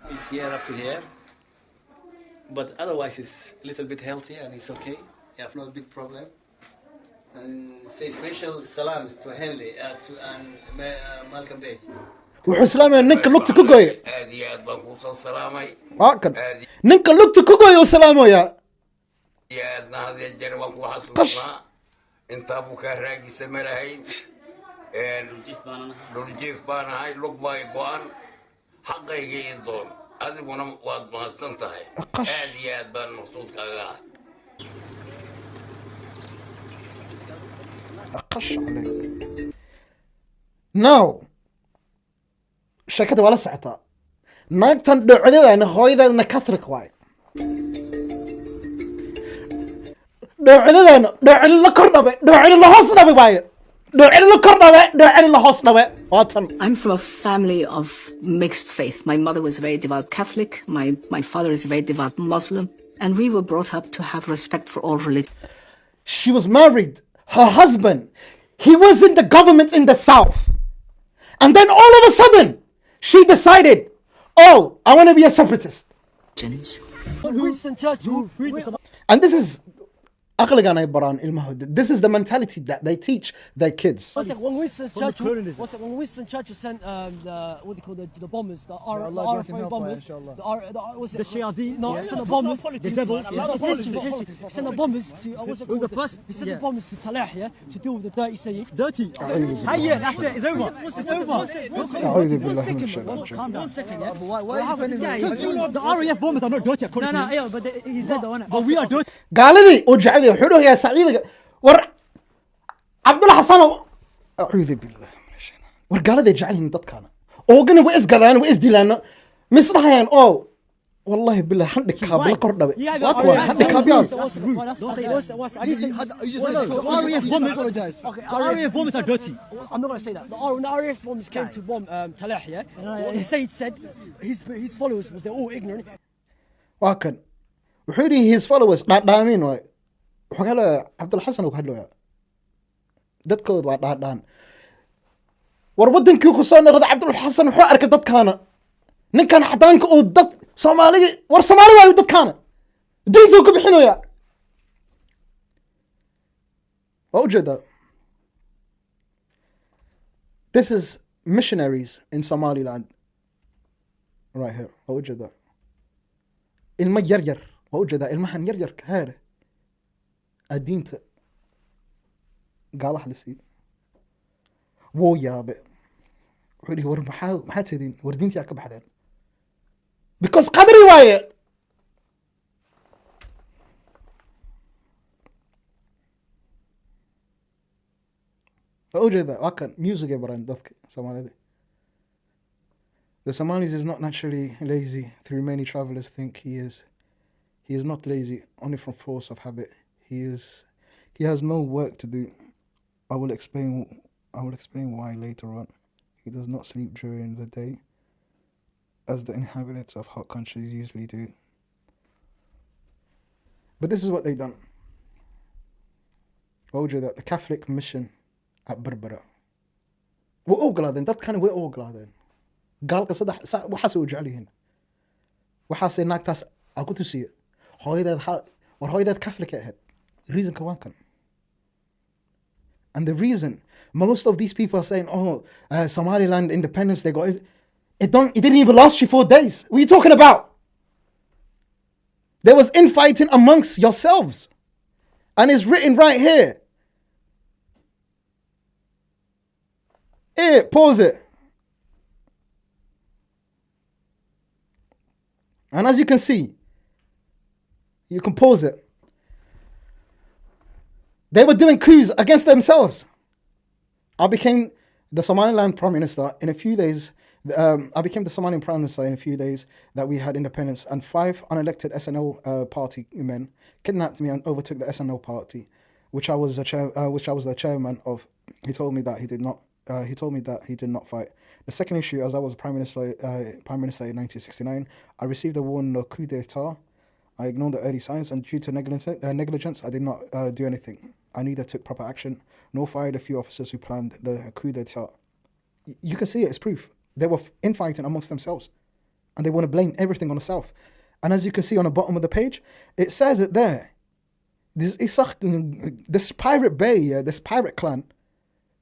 He's here up to here. But otherwise, he's a little bit healthy and he's okay. He have no big problem. And say special salams to Henley and Malcolm Day. وحسلامي نك لقت كوكوي هذه بقول سلامي هاكن نك لقت كوكوي وسلامو يا هذه الجروك وحصلنا انت ابوك راقي سمرهين لولجيف بانا هاي لوك باي بوان حقيقي ينظر هذه وانا واد ما استنتهي هذه بان مخصوص كذا أقش عليك now شركة ولا سعتها ناقتن دعلي أنا هايدا أنا كاثوليك واي دعلي أنا دعلي لكرنا دعلي لهصنا بواي دعلي لكرنا دعلي لهصنا واتن. I'm from a family of mixed faith. My mother was a very devout Catholic. My father is a very devout Muslim, and we were brought up to have respect for all religions. She was married. Her husband, he was in the government in the south. And then all of a sudden, she decided, oh, I want to be a separatist. And this is this is the mentality that they teach their kids. When Winston Churchill sent what they call the bombers, the RFA bombers, the Shayadeen, no, sent the bombers, the devils, sent the bombers to, what's it called? The first, he sent the bombers to Talah, yeah, to deal with the dirty Sayyid. Dirty? Yeah, that's it, it's over. It's over. Calm down, yeah. Why are you defending them? The RAF bombers are not dirty, according to him. No, but he's dead though, but we are dirty. قال لي حلو يا سعيد عبد الله حسن اعوذ بالله من الشيطان ورقال ذي جعلني ضد كان اوغن ويس قالان ويس ديلان misdhahayan oo wallahi billah handikaab la kordhabe waa kuwa handikaabyaal RAF bombers are dirty. I'm not going to say that. The RAF bombers came to bomb Taleh, yeah? The Saint said his followers was they're all ignorant. waa kan wuxuu yidhi his followers dhaadhaamin waay wuxuu ka hadlaya cabdulxasan uu ka hadlaya dadkooda waa dhaadhaan war wadankii ku soo noqday cabdulxasan wuxuu arkay dadkaana ninkan xadaanka oo dad soomaaliga war soomaali waayo dadkaana diintuu ka bixinaya waa ujeedaa this is missionaries in Somaliland right here waa ujeedaa ilma yar yar waa ujeedaa ilmahan yar yarka heere diinta gaalaha la siiyo wuu yaabe wuxuu dhihi war maxaa tidin war diintii aa ka baxdeen because qadri waaye waa ujeedaa waa kan music ay baraan dadka Soomaalida. The Somalis is not naturally lazy, through many travelers think he is. He is not lazy, only from force of habit. He has no work to do. I will explain why later on. He does not sleep during the day, as the inhabitants of hot countries usually do. But this is what they done. Told you that the Catholic mission at Berbera. We're all glad then. That kind of we're all glad then. قالك صدق وحاسوا وجعليهن وحاسة ناكتاس أكو تسيء هاي ذا وهاي ذا Catholic ahead reason كواكن and the reason most of these people are saying Somaliland independence they got it didn't even last you 4 days. What are you talking about? There was infighting amongst yourselves and it's written right here. Pause it. And as you can see, you can pause it. They were doing coups against themselves. I became the Somaliland Prime Minister in a few days. I became the Somalian Prime Minister in a few days that we had independence, and 5 unelected SNL party men kidnapped me and overtook the SNL party, which I was the chairman of. He told me that he did not. He told me that he did not fight. The second issue, as I was Prime Minister in 1969, I received a warning of coup d'état. I ignored the early signs, and due to negligence, I did not do anything. I neither took proper action nor fired a few officers who planned the coup d'état. You can see it, it's proof. They were infighting amongst themselves, and they want to blame everything on the South. And as you can see on the bottom of the page, it says it there. This pirate bay, this pirate clan,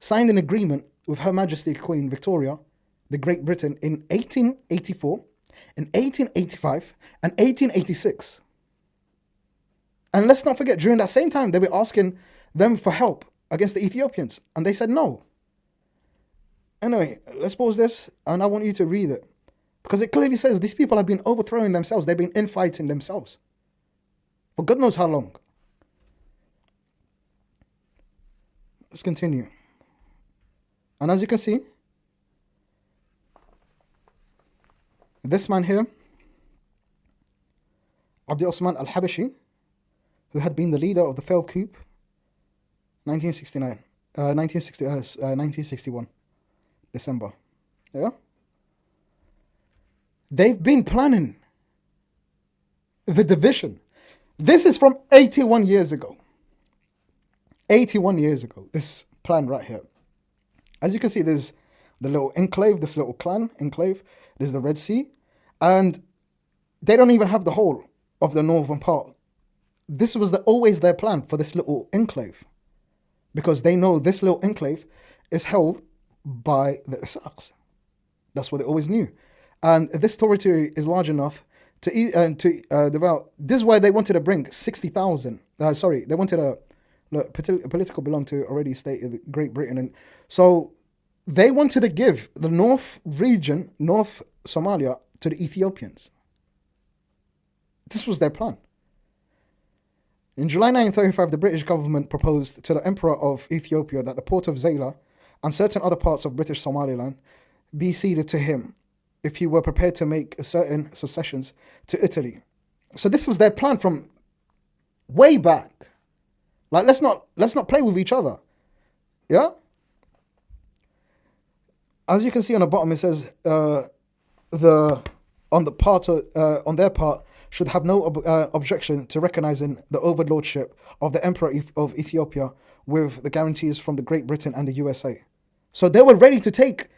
signed an agreement with Her Majesty Queen Victoria, the Great Britain, in 1884, in 1885, and 1886. And let's not forget, during that same time, they were asking them for help against the Ethiopians, and they said no. Anyway, let's pause this, and I want you to read it, because it clearly says these people have been overthrowing themselves. They've been infighting themselves for God knows how long. Let's continue. And as you can see, this man here, Abdi Osman al-Habashi, who had been the leader of the failed coup, 1961, December. Yeah? They've been planning the division. This is from 81 years ago. 81 years ago, this plan right here. As you can see, there's the little enclave, this little clan enclave. There's the Red Sea. And they don't even have the whole of the northern part. This was always their plan for this little enclave. Because they know this little enclave is held by the Isaks. That's what they always knew. And this territory is large enough to devour. This is why they wanted to bring 60,000. They wanted a political belong to already stated Great Britain. And so they wanted to give the North region, North Somalia, to the Ethiopians. This was their plan. In July 1935, the British government proposed to the Emperor of Ethiopia that the port of Zayla and certain other parts of British Somaliland be ceded to him if you were prepared to make certain concessions to Italy. So this was their plan from way back. Like, let's not play with each other. Yeah? As you can see on the bottom, it says on their part should have no objection to recognizing the overlordship of the Emperor of Ethiopia with the guarantees from the Great Britain and the USA. So they were ready to take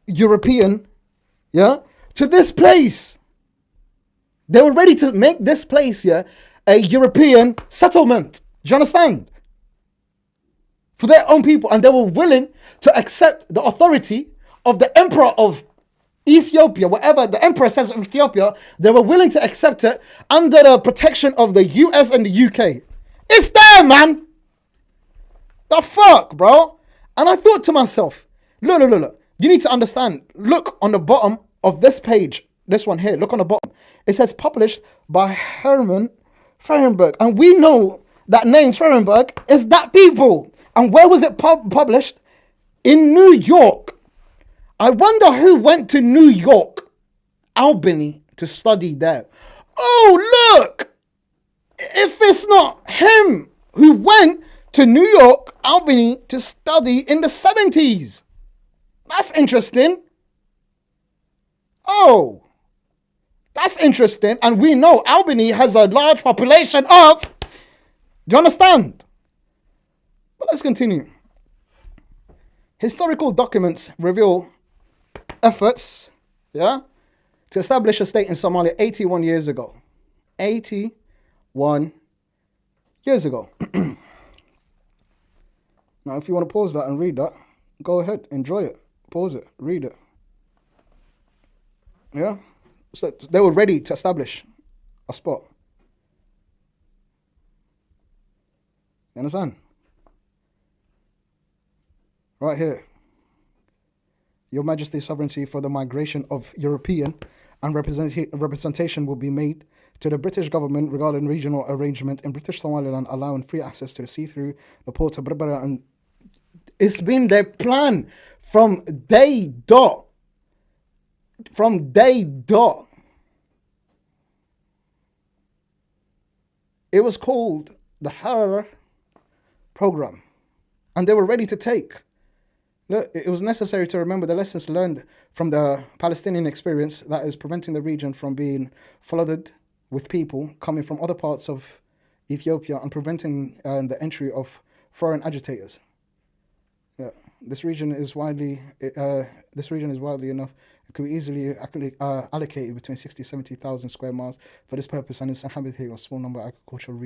European, to this place. They were ready to make this place, a European settlement. Do you understand? For their own people. And they were willing to accept the authority of the Emperor of Ethiopia. Whatever the Emperor says of Ethiopia, they were willing to accept it under the protection of the US and the UK. It's there, man. The fuck, bro? And I thought to myself, look. You need to understand. Look on the bottom of this page. This one here. Look on the bottom. It says published by Herman Fehrenberg. And we know that name Fehrenberg is that people. And where was it published? In New York. I wonder who went to New York, Albany, to study there. Oh, look! If it's not him who went to New York, Albany, to study in the 70s. That's interesting. Oh, that's interesting. And we know Albany has a large population of... Do you understand? But let's continue. Historical documents reveal efforts, to establish a state in Somalia 81 years ago. 81 years ago. Now, if you want to pause that and read that, go ahead, enjoy it. Pause it, read it. Yeah? So they were ready to establish a spot. You understand? Right here. Your Majesty's sovereignty for the migration of European and representation will be made to the British government regarding regional arrangement in British Somaliland, allowing free access to the sea through the port of Berbera. And it's been their plan from day dot. From day dot. It was called the Harar program. And they were ready to take. Look, it was necessary to remember the lessons learned from the Palestinian experience, that is preventing the region from being flooded with people coming from other parts of Ethiopia and preventing the entry of foreign agitators. Yeah, this region is widely enough. It could be easily allocated between 60,000 to 70,000 square miles for this purpose, and it's inhabited a small number of agricultural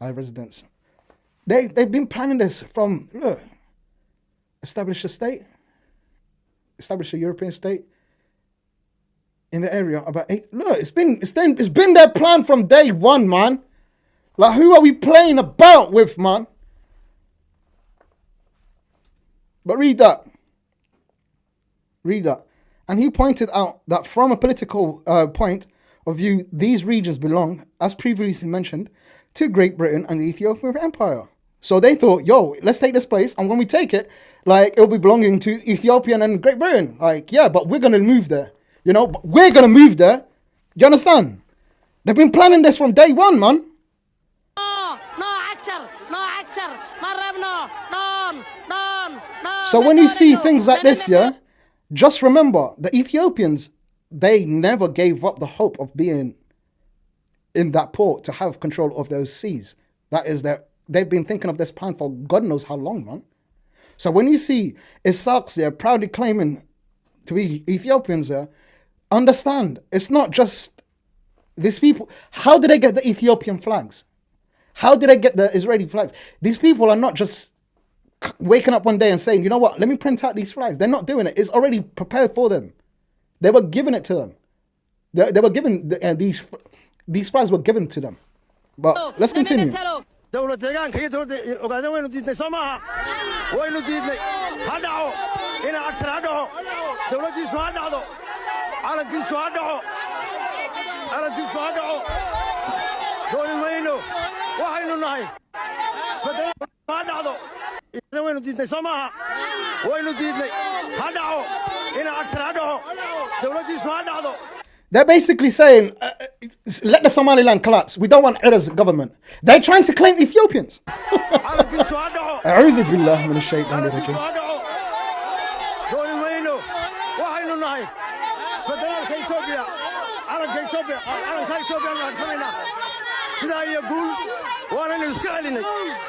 residents. They've been planning this from establish a state, establish a European state in the area about 8. Look, it's been their plan from day one, man. Like, who are we playing about with, man? But read that. Read that. And he pointed out that from a political point of view, these regions belong, as previously mentioned, to Great Britain and the Ethiopian Empire. So they thought, yo, let's take this place. And when we take it, like, it'll be belonging to Ethiopian and Great Britain. Like, yeah, but we're going to move there. You know, we're going to move there. You understand? They've been planning this from day one, man. So when you see things like this, just remember, the Ethiopians, they never gave up the hope of being in that port to have control of those seas. That is that they've been thinking of this plan for God knows how long, man. So when you see Isaacs there proudly claiming to be Ethiopians there, understand, it's not just these people. How did they get the Ethiopian flags? How did they get the Israeli flags? These people are not just waking up one day and saying, you know what, let me print out these flags. They're not doing it. It's already prepared for them. They were giving it to them. They were given, these flags were given to them. But let's continue. دولة deegaanka iyo dowladda ogaada waynu diidnay soo maaha waynu diidnay ha dhaco ina agtar ha dhaco dowladdiisu ha dhacdo calankiisu ha dhaco calankiisu ha dhaco dooni mayno waxaynu nahay federaalku ha dhacdo waynu diidnay soo maaha waynu diidnay ha dhaco ina agtar ha dhaco dowladdiisu ha dhacdo They're basically saying, let the Somaliland collapse. We don't want Iraq's government. They're trying to claim Ethiopians. calankiisu ha dhaco أعوذ بالله من الشيطان calankiisu الرجيم. ha dhaco dooni mayno waxaynu nahay federaalka etoobiya calanka etoobiya calanka etoobiya la harsanaynaa sidaa iyo guul waanaynu iska celinay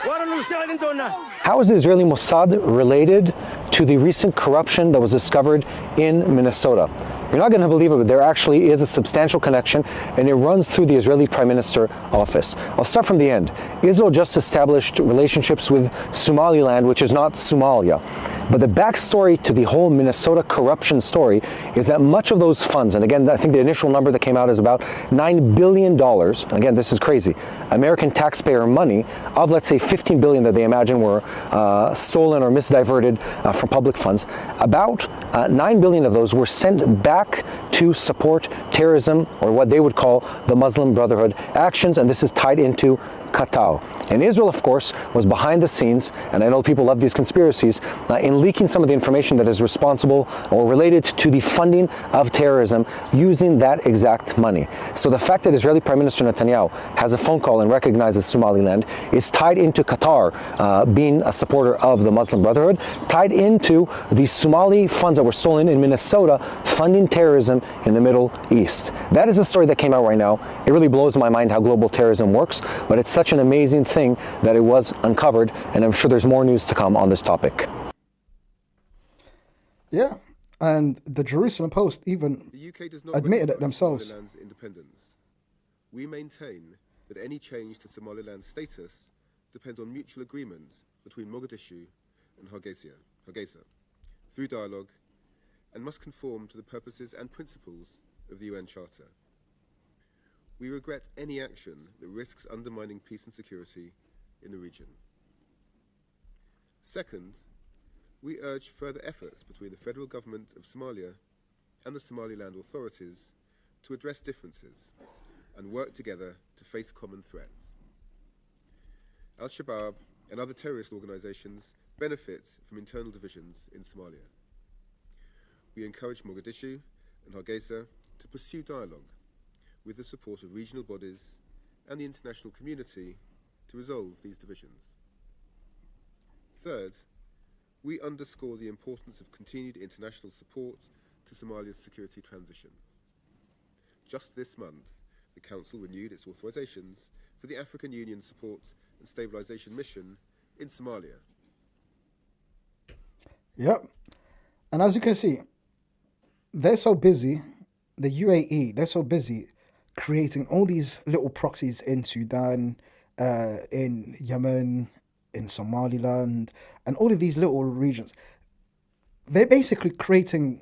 waanaynu iska celin doonaa. How is the Israeli Mossad related to the recent corruption that was discovered in Minnesota? You're not going to believe it, but there actually is a substantial connection, and it runs through the Israeli Prime Minister office. I'll start from the end. Israel just established relationships with Somaliland, which is not Somalia. But the backstory to the whole Minnesota corruption story is that much of those funds, and again, I think the initial number that came out is about $9 billion. Again, this is crazy. American taxpayer money of, let's say, $15 billion that they imagine were stolen or misdiverted from public funds. About $9 billion of those were sent back to support terrorism, or what they would call the Muslim Brotherhood actions, and this is tied into Qatar. And Israel, of course, was behind the scenes, and I know people love these conspiracies, in leaking some of the information that is responsible or related to the funding of terrorism using that exact money. So the fact that Israeli Prime Minister Netanyahu has a phone call and recognizes Somaliland is tied into Qatar being a supporter of the Muslim Brotherhood, tied into the Somali funds that were stolen in Minnesota funding terrorism in the Middle East. That is a story that came out right now. It really blows my mind how global terrorism works, but it's such an amazing thing that it was uncovered, and I'm sure there's more news to come on this topic. Yeah, and the Jerusalem Post even admitted it themselves. Somaliland's independence. We maintain that any change to Somaliland's status depends on mutual agreement between Mogadishu and Hargeisa through dialogue, and must conform to the purposes and principles of the UN Charter. We regret any action that risks undermining peace and security in the region. Second, we urge further efforts between the federal government of Somalia and the Somaliland authorities to address differences and work together to face common threats. Al-Shabaab and other terrorist organizations benefit from internal divisions in Somalia. We encourage Mogadishu and Hargeisa to pursue dialogue with the support of regional bodies and the international community to resolve these divisions. Third, we underscore the importance of continued international support to Somalia's security transition. Just this month, the Council renewed its authorizations for the African Union Support and Stabilization Mission in Somalia. Yep. And as you can see, they're so busy, the UAE, they're so busy creating all these little proxies in Sudan, in Yemen, in Somaliland, and all of these little regions. They're basically creating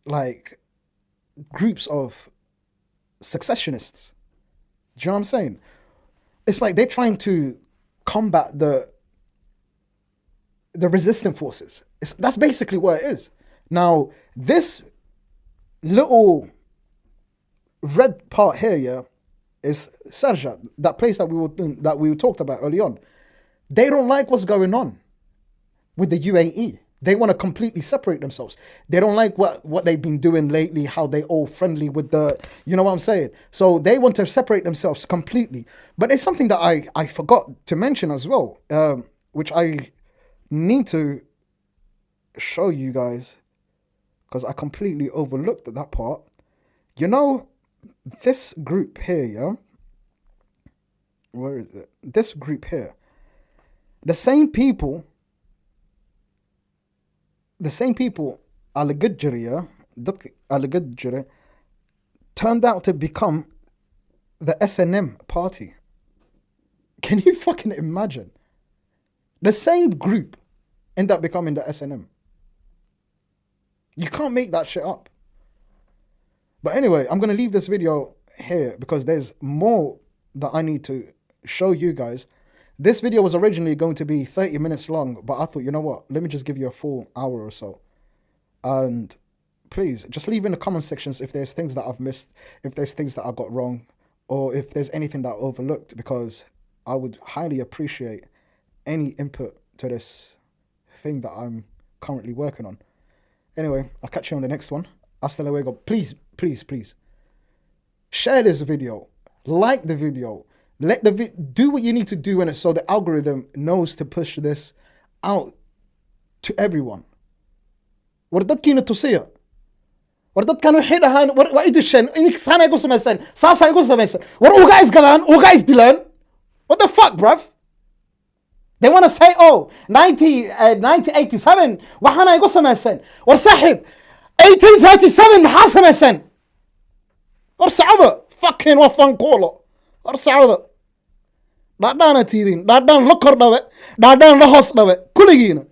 like groups of secessionists. Do you know what I'm saying? It's like they're trying to combat the resistant forces. That's basically what it is. Now, this little red part here, yeah, is Sharjah, that place that we talked about early on. They don't like what's going on with the UAE. They want to completely separate themselves. They don't like what they've been doing lately, how they all friendly with the, you know what I'm saying? So they want to separate themselves completely. But it's something that I forgot to mention as well, which I need to show you guys, because I completely overlooked that part. You know, this group here, yeah? Where is it? This group here. The same people, Al-Gajri, turned out to become the SNM party. Can you fucking imagine? The same group end up becoming the SNM. You can't make that shit up. But anyway, I'm going to leave this video here because there's more that I need to show you guys. This video was originally going to be 30 minutes long, but I thought, you know what? Let me just give you a full hour or so. And please, just leave in the comment sections if there's things that I've missed, if there's things that I got wrong, or if there's anything that I overlooked, because I would highly appreciate any input to this thing that I'm currently working on. Anyway, I'll catch you on the next one. Hasta luego. Please, please, please. Share this video. Like the video. Let the do what you need to do in it so the algorithm knows to push this out to everyone. War dadkiina tusiya. War dadkan waxay dhahaan waa idishan in sana igu samaysan saasa igu samaysan war uga isgadaan uga isdilaan. What the fuck, bruv? They want to say, oh, 1987 waxana igu samaysan war saaxib 1837 maxaa samaysan war sacada fucking waa fankoolo war sacada dhaadhaana tiidin dhaadhaan la kor dhabe dhaadhaan la hoos dhabe kuligiina